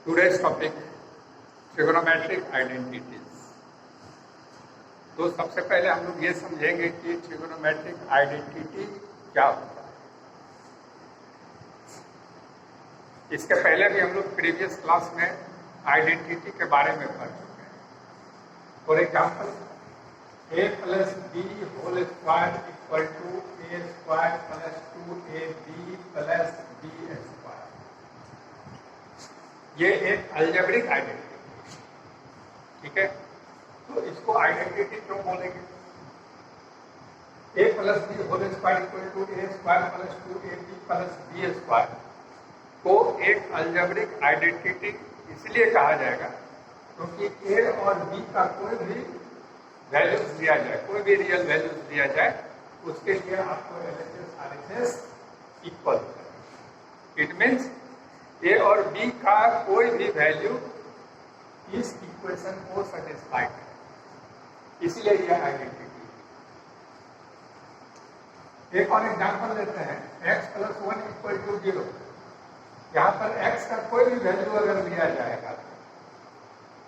Today's topic trigonometric identities. तो सबसे पहले हम लोग ये समझेंगे कि ट्रिगोनोमेट्रिक आइडेंटिटी क्या होता है। इसके पहले भी हम लोग प्रीवियस क्लास में आइडेंटिटी के बारे में पढ़ चुके हैं। For example a plus b whole square equal to a square plus 2ab plus b square. ये एक अलजेब्रिक आइडेंटिटी, ठीक है। तो इसको आइडेंटिटी क्यों बोलेंगे? a plus b whole square equal to a square plus 2ab plus b square को एक अलजेब्रिक आइडेंटिटी इसलिए कहा जाएगा क्योंकि a और b का कोई भी वैल्यूज दिया जाए, कोई भी रियल वैल्यूज दिया जाए, उसके लिए आपको LHS RHS इक्वल होता है। इट मीन्स a और b का कोई भी वैल्यू इस इक्वेशन को सेटिस्फाई करे, इसलिए यह आइडेंटिटी। एक और एग्जांपल लेते हैं, x प्लस 1 इक्वल टू 0। यहाँ पर x का कोई भी वैल्यू अगर दिया जाएगा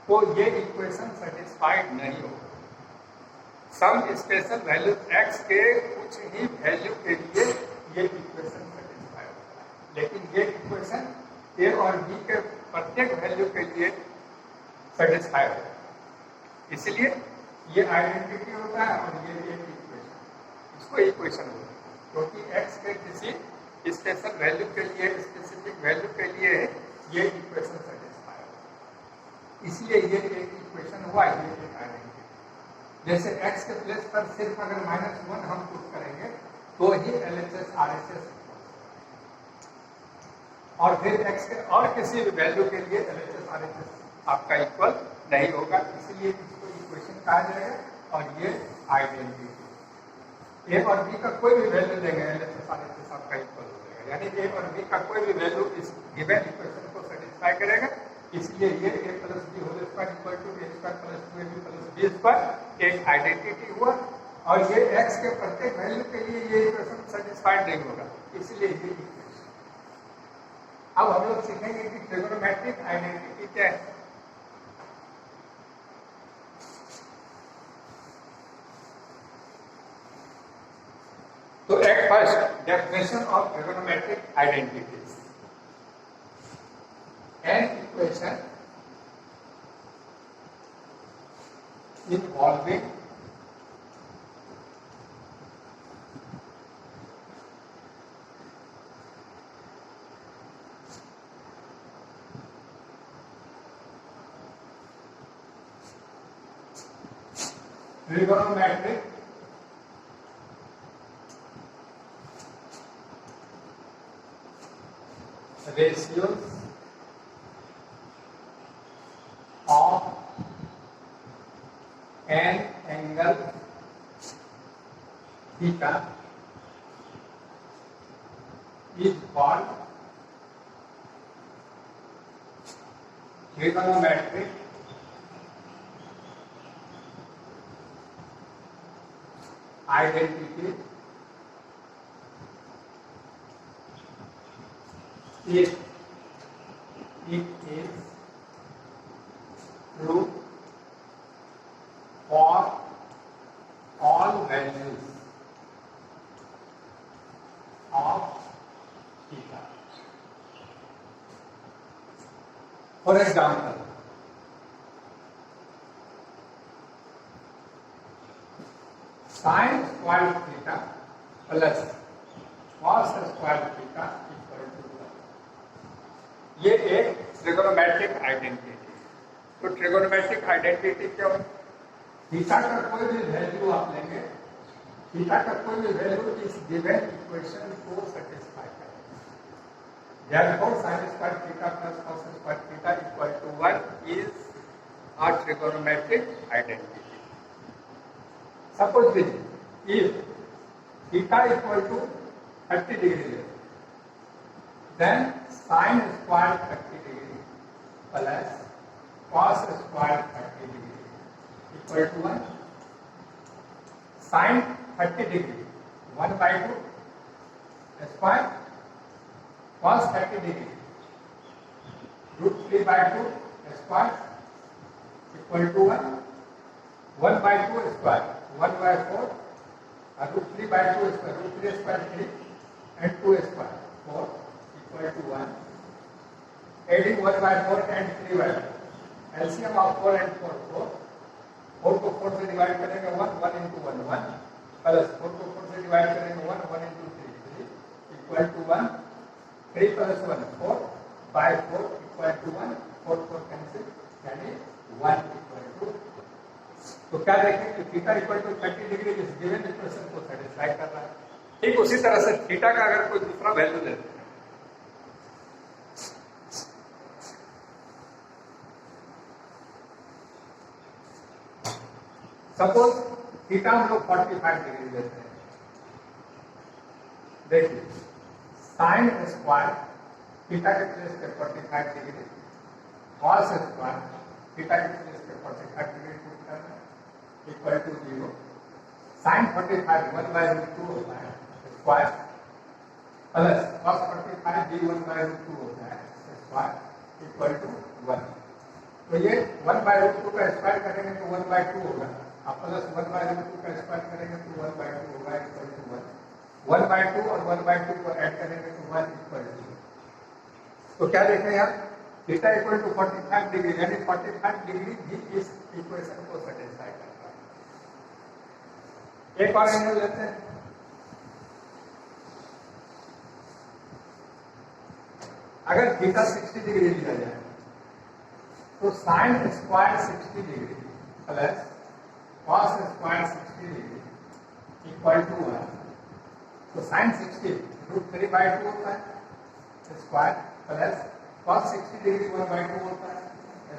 तो ये इक्वेशन सेटिस्फाइड नहीं होगा। सम स्पेशल वैल्यू x के कुछ ही वैल्यू के लिए ये इक्वेशन सेटिस्फाई होता है, लेकिन ये इक्वेशन a और b के प्रत्येक वैल्यू के लिए सेटिस्फाई होता है। इसलिए ये आइडेंटिटी होता है और ये एक इक्वेशन, इसको इक्वेशन होता है क्योंकि x के किसी स्पेशल वैल्यू के लिए, स्पेसिफिक वैल्यू के लिए ये इक्वेशन सेटिस्फाई होता है, इसलिए ये एक इक्वेशन हुआ, ये एक आइडेंटिटी। जैसे x के प्लेस पर सिर्फ अगर -1 हम पुट करेंगे तो ही LHS RHS, और फिर x के और किसी भी वैल्यू के लिए LHS RHS आपका इक्वल नहीं होगा, इसलिए इसको इक्वेशन कहा जाएगा और ये आइडेंटिटी। a और b का कोई भी वैल्यू देंगे LHS RHS आपका इक्वल हो जाएगा, यानी a और b का कोई भी वैल्यू इस गिवन इक्वेशन को सेटिस्फाई करेगा, इसलिए ये a plus b whole square equal to a square plus 2ab plus b square एक आइडेंटिटी हुआ, और ये x के प्रत्येक वैल्यू के लिए ये इक्वेशन सेटिस्फाइड नहीं होगा, इसलिए ये इक्वेशन। अब हम लोग सीखेंगे कि ट्रिगोनोमेट्रिक आइडेंटिटी क्या है। तो एक first definition of trigonometric identities. An equation involving trigonometric ratios of an angle theta is called trigonometric identity if it is true for all values of theta. For example, sin squared theta plus cos squared theta equal to 1। ये एक trigonometric identity. तो trigonometric identity क्यों? Theta का कोई भी value आप लेंगे, theta का कोई भी वैल्यू इस गिवन इक्वेशन को सेटिस्फाई करेगा। Therefore, sin squared theta plus cos squared theta equal to 1 is a trigonometric identity. Suppose if theta equal to 30 degree, then sin squared 30 degree plus cos squared 30 degree equal to 1. Sin 30 degree 1 by 2 square cos 30 degree √3 by 2 square equal to 1. 1 by 2 square, 1 by 4, √3 by 2 square, √3 square 3 and 2 square 4 equal to 1. Adding 1 by 4 and 3 by 4. LCM of 4 and 4 4. 4 को 4 से divide करेंगे 1 1 into 1 1 plus 4 को 4 से divide करेंगे 1 1 into 3 3 equal to 1. 3 plus 1 4 by 4 equal to 1. 4 4 cancel यानी 1 equal to. तो क्या देखें कि थीटा इक्वल टू 30 डिग्री इस गिवन इक्वेशन को सेटिस्फाई कर रहा है. ठीक उसी तरह से थीटा का अगर कोई दूसरा वैल्यू लेते हैं, सपोज थीटा हम लोग 45 डिग्री लेते हैं. देखिए साइन स्क्वायर थीटा के प्लेस पे 45 डिग्री, कॉस स्क्वायर थीटा के प्लेस पे 45 डिग्री पुट करना इक्वल टू 0. साइन 45 1 बाय √2 होता है स्क्वायर प्लस कॉस 45 भी 1 बाय √2 होता है स्क्वायर इक्वल टू 1. तो ये 1 बाय √2 का स्क्वायर करेंगे तो 1 बाय 2 होगा. आप प्लस 1 बाय √2 का स्क्वायर करेंगे तो 1 बाय 2 होगा इक्वल टू 1. 1 बाय 2 और 1 बाय 2 को ऐड करेंगे तो 1 इक्वल टू. तो क्या देखें यहाँ थीटा इक्वल टू 45 डिग्री यानी 45 डिग्री भी इस इक्वेशन को सेटिस्फाई करता है. एक और एंगल लेते हैं. अगर थीटा 60 डिग्री लिया जाए तो sine square 60 degree plus cos square 60 degree equal to 1. तो साइन 60 √3 by 2 होता है square plus cos 60 degree 1 by 2 होता है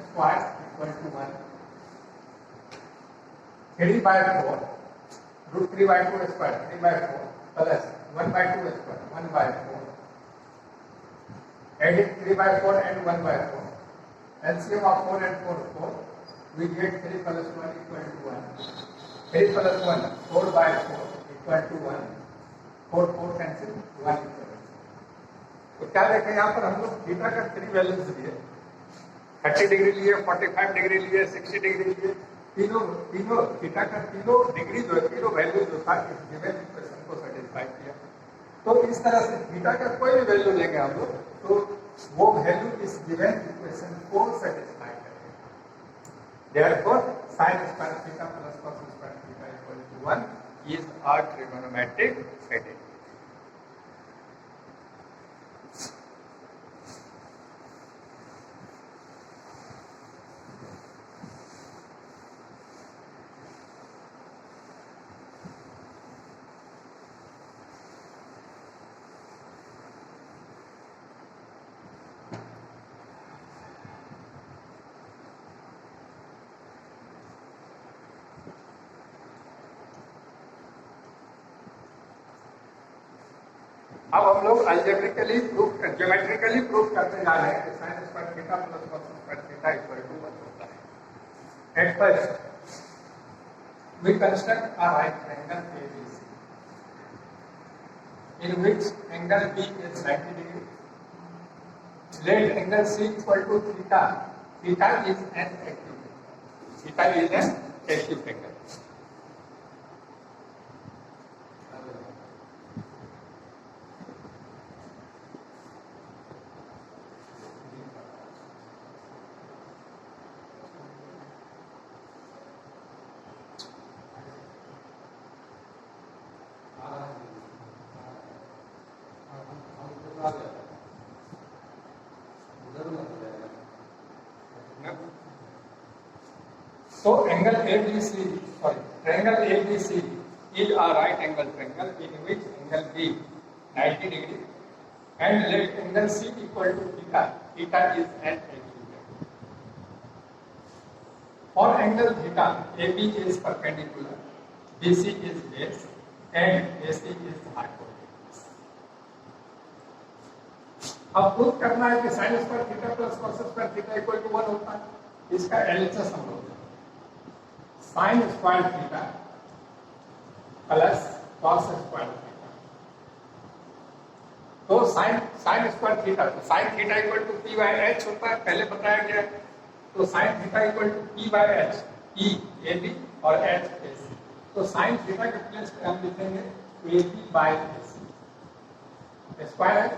square equal to 1. 3 by 4 √3 by 2 square 3 by 4 plus 1 by 2 square 1 by 4. Adding 3 by 4 and 1 by 4. LCM of 4 and 4 4. We get 3 plus 1 equal to 1. 3 plus 1 4 by 4 equal to 1. 4 4 cancel 1 equal to. तो क्या देखें यहाँ पर हम लोग theta का 3 values लिए, 30 degree लिए, 45 डिग्री लिए, 60 डिग्री लिए. तीनों थीटा का तीनों डिग्री जो है तीनों वैल्यू जो था इस गिवन इक्वेशन को सेटिस्फाई किया. तो इस तरह से थीटा का कोई भी वैल्यू लेंगे हम लोग तो वो वैल्यू इस गिवन इक्वेशन को सेटिस्फाई करेगा. Therefore sin square theta plus cos square theta equal to 1 is a trigonometric setting. अब हम लोग अल्जेब्रिकली ज्योमेट्रिकली प्रूव करने जा रहे हैं कि sin square theta plus cos square theta equal to 1 होता है. At first we construct a right angle ABC in which angle B is 90 degree. Let angle C equal to theta. Theta is an acute angle. Theta is an acute angle. So angle ABC, triangle ABC is a right angle triangle in which angle B 90 degree and let angle C equal to theta. Theta is an acute angle. For angle theta, AB is perpendicular, BC is base and AC is hypotenuse. अब prove करना है कि sin square theta plus cos square theta equal to 1 होता है. इसका LHS हम लोग sin square theta plus cos square theta. तो साइन स्क्वायर थीटा, तो sine theta equal to P by H होता है, पहले बताया गया है। तो sine theta equal to P by H, P A B और एच ए सी। तो साइन थीटा के प्लेस पे हम लिखेंगे A B by A C square है।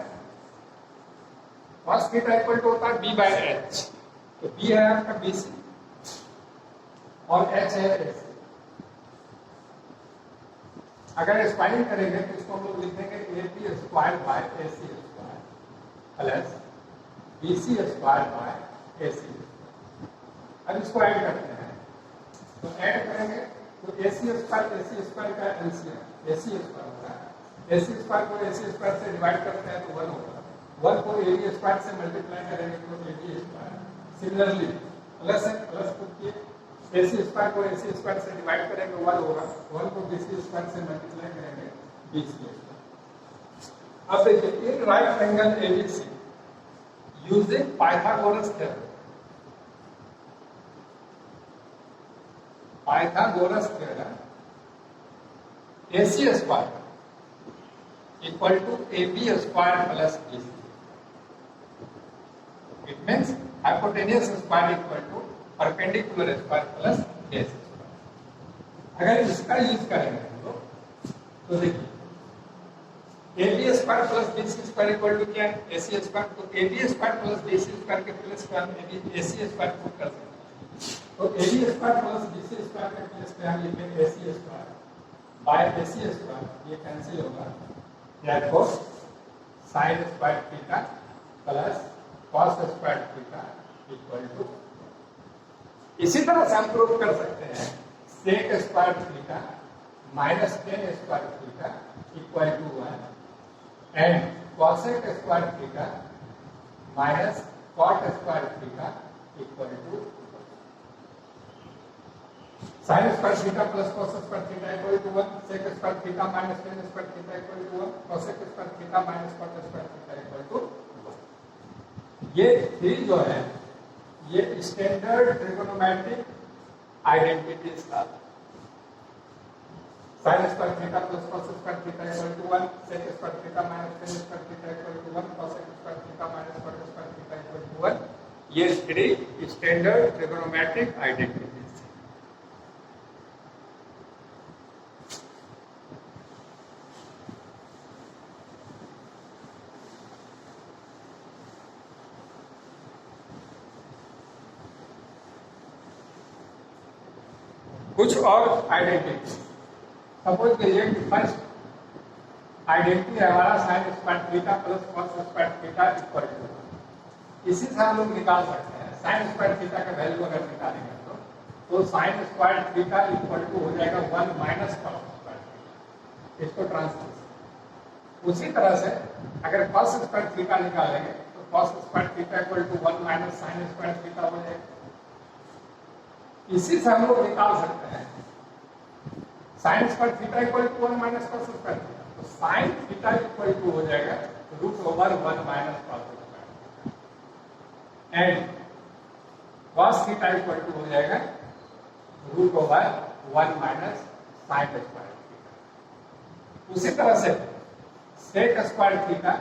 कॉस थीटा इक्वल टू होता है बी बाय एच, तो बी है आपका बी सी और एच है ए सी। अगर स्क्वायरिंग करेंगे तो इसको हम लोग लिखेंगे A B square by A C square plus B C square by A C. अब इसको ऐड करते हैं, तो ऐड करेंगे तो ए सी स्क्वायर का एलसीएम ए सी स्क्वायर होता है। ए सी स्क्वायर को ए सी स्क्वायर से डिवाइड करते हैं तो 1 होगा। 1 को ए बी स्क्वायर से मल्टीप्लाई करेंगे तो A B square. Similarly plus है, प्लस को ए सी स्क्वायर को ए सी स्क्वायर से डिवाइड करेंगे 1 होगा। 1 को बी सी स्क्वायर से मल्टीप्लाई करेंगे बी सी स्क्वायर। अब देखिए in right angle ABC using Pythagoras theorem, Pythagoras theorem AC square equal to AB square plus BC। It means hypotenuse square equal to perpendicular square plus base square. अगर इसका use करेंगे हम लोग तो देखिए AB square plus BC square equal to क्या है AC square. तो AB square plus BC square के प्लेस पे हम AC स्क्वायर पुट कर सकते हैं। तो AB square plus BC square के प्लेस पे हम लिखेंगे AC square by AC square, ये कैंसिल होगा। therefore sin square theta plus cos square theta equal to, इसी तरह से हम प्रूव कर सकते हैं sec square theta minus tan square theta equal to 1 and cosec square theta minus cot square theta equal to sin square theta plus cos square theta equal to 1, sec square theta minus tan square theta equal to 1, cosec square theta minus cot square theta equal to 1। ये three जो है ये standard trigonometric identities का sin square theta plus cos square theta equal to 1, sec square theta minus tan square theta equal to 1, cosec square theta minus cot square theta equal to 1। ये three standard trigonometric identities. कुछ और identity, suppose करिए कि first identity है हमारा sin square theta plus cos square theta equal to, इसी से हम लोग निकाल सकते हैं sin स्क्वायर थीटा का वैल्यू अगर निकालेंगे तो sin square theta equal to हो जाएगा 1 माइनस cos स्क्वायर थीटा, इसको ट्रांसपोज। उसी तरह से अगर cos स्क्वायर थीटा निकालेंगे तो cos square theta equal to 1 minus sin square theta हो जाएगा। इसी से हम लोग निकाल सकते हैं sin square theta equal to 1 minus cos square theta, तो sin थीटा इक्वल टू हो जाएगा root over 1 minus cos square and cos theta equal to हो जाएगा root over 1 minus sin square theta. उसी तरह से sec square theta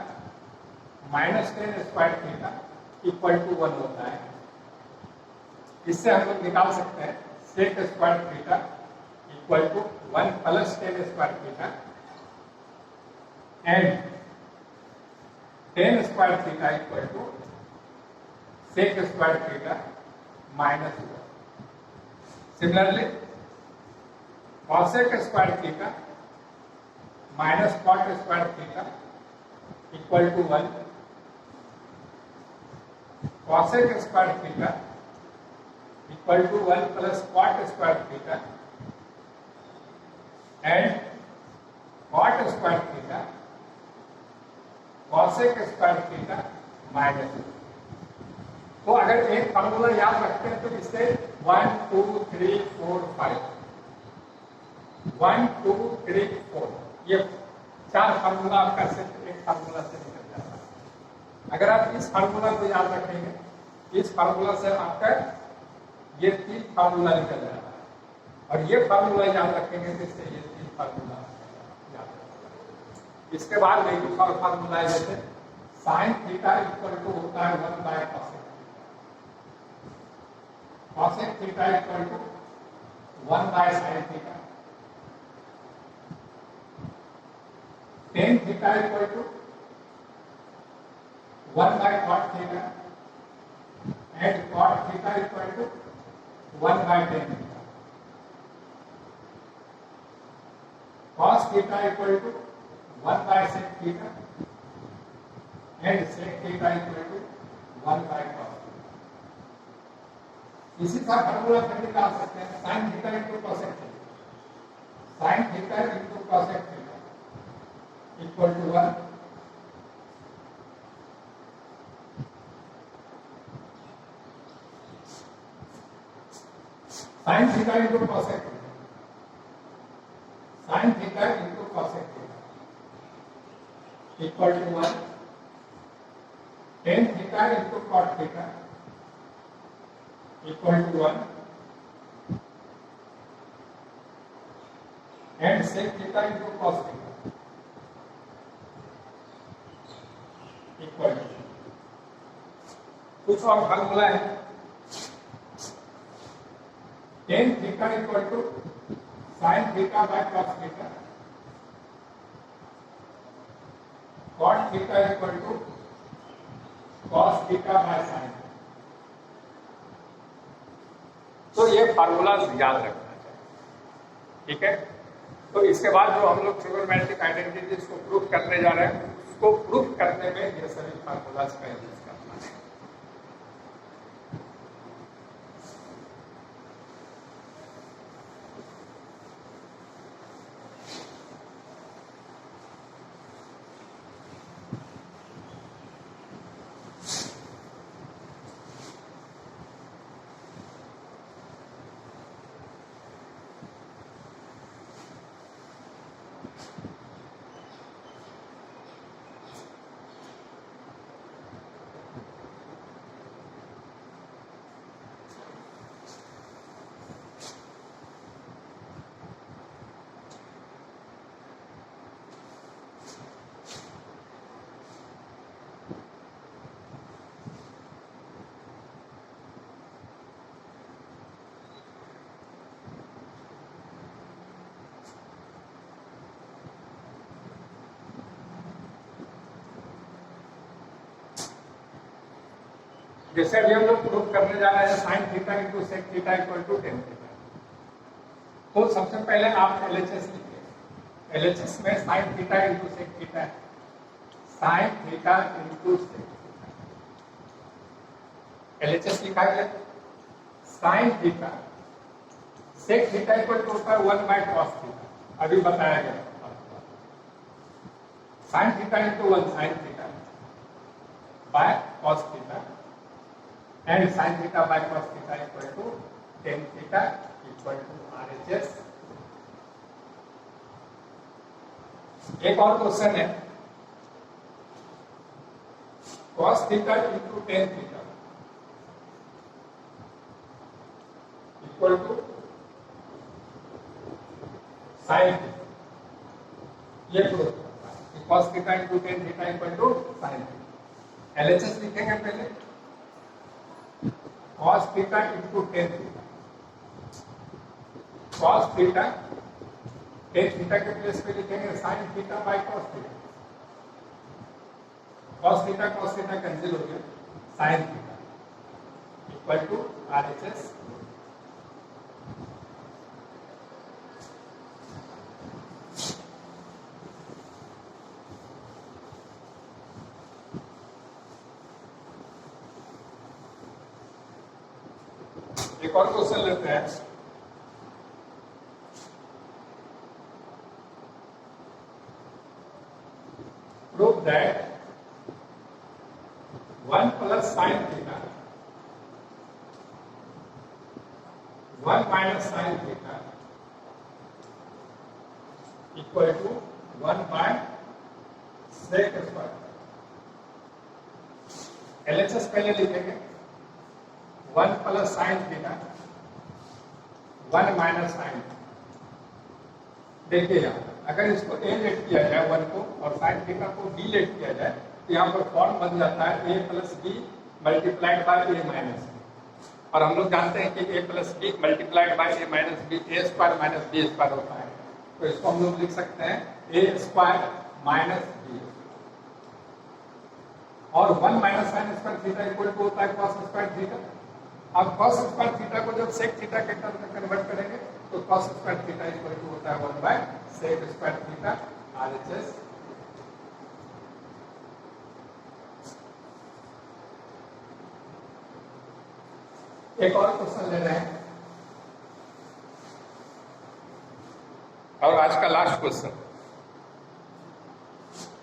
minus tan square theta equal to 1 होता है। इससे हम लोग निकाल सकते हैं sec square theta equal to 1 plus tan square theta and tan square theta equal to sec square theta minus 1। Similarly cosec square theta minus cot square theta equal to 1, cosec square theta equal to 1 plus cot square theta and cot square theta cosec square theta minus. तो अगर एक formula याद रखते हैं तो इससे 1 2 3 4 5 1 2 3 4 ये चार फार्मूला आपका सिर्फ एक फार्मूला से निकल जाता है। अगर आप इस फार्मूला को याद रखेंगे, इस फार्मूला से आपका ये 3 फार्मूला निकल जाता है और ये फार्मूला याद रखेंगे तो इससे ये 3 फार्मूला याद रखेंगे। इसके बाद एक दूसरा फार्मूला है, जैसे साइन थीटा इक्वल टू होता है 1 by cosec theta, cosec theta equal to 1 by sine theta, tan theta equal to 1 by cot theta and cot theta equal to 1 by tan theta, cos theta equal to 1 by sec theta and sec theta equal to 1 by cos theta. इसी का formula फिर निकाल सकते हैं, sin theta into cosec theta, sin theta into cosec theta equal to 1 sin theta into cosec theta, sin theta into cosec theta equal to 1 tan theta into cot theta equal to 1 and sec theta into cos theta equal to, कुछ और formula है, tan theta equal to sin theta by cos theta, cot theta equal to cos theta by sin. तो ये formula याद रखना चाहिए, ठीक है। तो इसके बाद जो हम लोग ट्रिगोनोमेट्रिक आइडेंटिटीज को प्रूफ करने जा रहे हैं, उसको प्रूफ करने में ये सभी फार्मूलाज का यूज करना है। जैसे अभी हम लोग प्रूफ करने जा रहे हैं sine theta into sec theta equal to tan theta, तो सबसे पहले आप एलएचएस लिखिए। एलएचएस में sine theta into sec theta है, sine theta into sec theta, LHS लिखा है। Sine theta sec theta equal to होता है 1 बाय कॉस थीटा, अभी बताया गया। Sine theta into 1 sine theta by cos theta and sin theta by cos theta equal to tan theta equal to RHS। एक और question है, cos theta into tan theta equal to sin theta, ये proof cos theta into tan theta equal to sin theta। LHS लिखेंगे पहले, cos theta into tan theta, cos theta tan theta के place पे लिखेंगे sin theta by cos theta, cos theta कैंसिल हो गया, sin theta equal to RHS। एक और क्वेश्चन लेते हैं, prove that 1 plus sine theta 1 minus sine theta equal to 1 by sec square. LHS पहले लिखेंगे, 1 plus sine theta 1 minus sine. देखिए यहाँ अगर इसको ए लेट किया जाए 1 को और साइन थीटा को बी लेट किया जाए तो यहाँ पर फॉर्म बन जाता है A plus B multiplied by A minus B. और हम लोग जानते हैं कि A plus B multiplied by A minus B A square minus B square होता है। तो इसको हम लोग लिख सकते हैं ए स्क्वायर माइनस बी और 1 minus sine square theta equal to होता है कॉस स्क्वायर थीटा। अब कॉस स्क्वायर थीटा को जब सेक थीटा के टर्म में कन्वर्ट करेंगे तो cos square theta equal to होता है 1 by sec square theta RHS। एक और क्वेश्चन ले रहे हैं और आज का last question.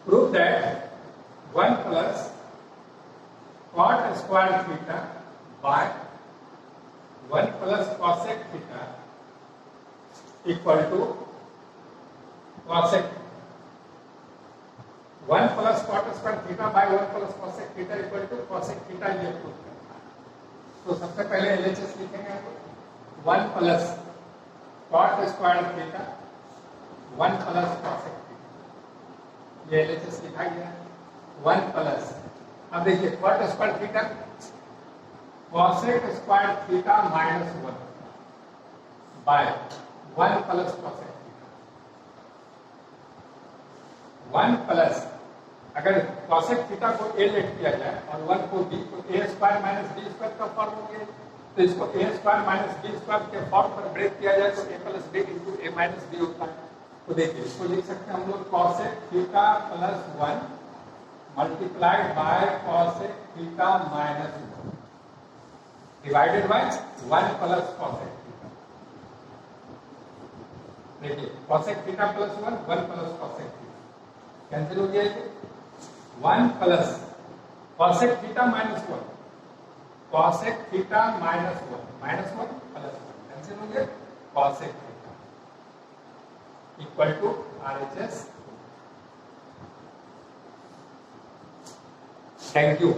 Prove that 1 plus cot square theta by 1 plus cosec theta equal to cosec 1 plus cot square theta by 1 plus cosec theta equal to cosec theta ये prove करना है। तो सबसे पहले LHS लिखेंगे 1 plus cot square theta 1 plus cosec theta ये LHS लिखा गया है 1 प्लस। अब देखिए cot square theta cosec square theta minus 1 by 1 plus cosec theta 1 plus अगर cosec थीटा को a लेट किया जाए और 1 को b तो a square minus b square का फॉर्म हो गया। तो इसको a square minus b square के फॉर्म पर ब्रेक किया जाए तो a plus b into a minus b होता है। तो देखिए इसको लिख सकते हैं हम लोग cosec theta plus 1 multiplied by cosec theta minus 1 divided by 1 plus cosec theta. देखिए cosec theta plus 1 1 plus cosec theta cancel हो गया। 1 plus cosec theta minus 1 cosec theta minus 1 plus 1 cancel हो गया cosec theta equal to RHS। Thank you.